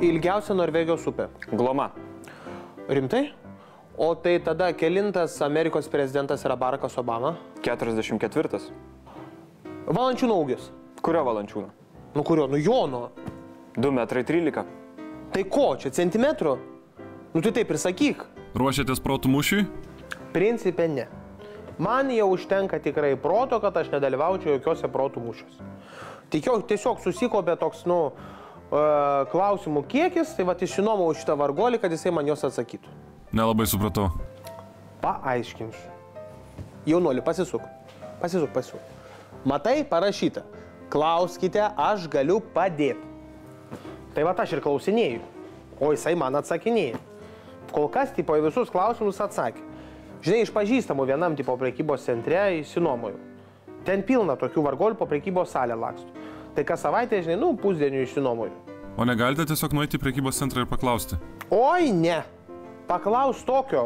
Ilgiausia Norvegijos upė. Gloma. Rimtai? O tai tada kelintas Amerikos prezidentas yra Barackas Obama? 44. Valančiūno ūgis. Kurio Valančiūno? Nu kurio? Nu Jono. 2,13 m. Tai ko, čia centimetrų? Nu tai taip ir sakyk. Ruošiatės protų mūšiui? Principe ne. Man jau užtenka tikrai proto, kad aš nedalyvaučiau jokiuose protų mūšiuose. Tiesiog susikopė toks, klausimų kiekis, tai va išsinomau šitą vargolį, kad jisai man jos atsakytų. Nelabai supratau. Paaiškinsiu. Jaunuoli, pasisuk. Matai, parašyta. Klauskite, aš galiu padėti. Tai va aš ir klausinėjau. O jisai man atsakinėja. Kol kas, tipo, į visus klausimus atsakė. Žinai, iš pažįstamų vienam tipo prekybos centre įsinuomoju. Ten pilna tokių vargolių po prekybos salę lakstų. Tai kas savaitę, žinai, pusdienių įsinuomoju. O negalite tiesiog nueiti į prekybos centrą ir paklausti? Oi, ne. Paklaus tokio,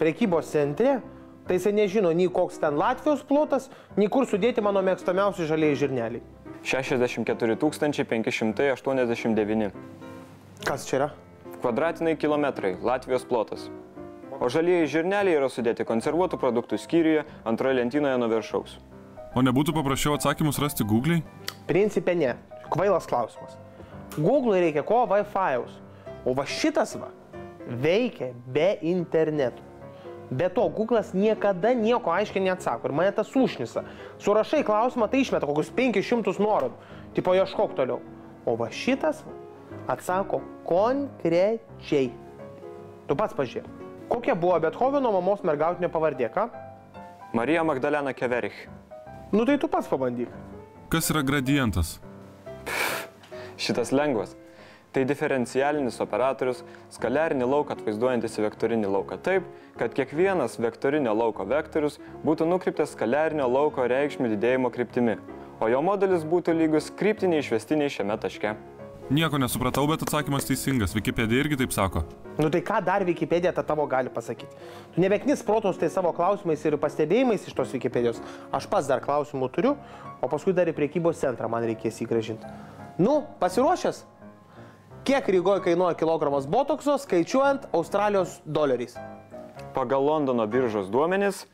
prekybos centre, tai jisai nežino, nei koks ten Latvijos plotas, nei kur sudėti mano mėgstamiausi žalieji žirneliai. 64 589. Kas čia yra? Kvadratiniai kilometrai, Latvijos plotas. O žalieji žirneliai yra sudėti konservuotų produktų skyriuje, antroje lentynoje nuo viršaus. O nebūtų paprasčiau atsakymus rasti Google'ai? Principe ne. Kvailas klausimas. Google'ai reikia ko? Wi-Fi'aus. O va šitas veikia be interneto. Be to, Google'as niekada nieko aiškiai neatsako. Ir mane tas užnisa. Surašai klausimą, tai išmeta kokius 500 nuorodų. Tipo, ieškok toliau. O va šitas atsako konkrečiai. Tu pats pažiūrėk. Kokia buvo Bethoveno mamos mergautinė pavardė, ką? Marija Magdalena Keverich. Nu tai tu pats pabandyk. Kas yra gradientas? Šitas lengvas. Tai diferencialinis operatorius, skaliarinį lauką atvaizduojantis į vektorinį lauką taip, kad kiekvienas vektorinio lauko vektorius būtų nukreiptas skaliarinio lauko reikšmių didėjimo kryptimi, o jo modelis būtų lygus kryptiniai išvestiniai šiame taške. Nieko nesupratau, bet atsakymas teisingas. Wikipedija irgi taip sako. Nu tai ką dar Wikipedija tavo gali pasakyti? Tu nebeknis protos tai savo klausimais ir pastebėjimais iš tos Wikipedijos. Aš pats dar klausimų turiu, o paskui dar į prekybos centrą man reikės įgrąžinti. Nu, pasiruošęs? Kiek Rygoje kainuoja kilogramas botokso, skaičiuojant Australijos doleriais? Pagal Londono biržos duomenis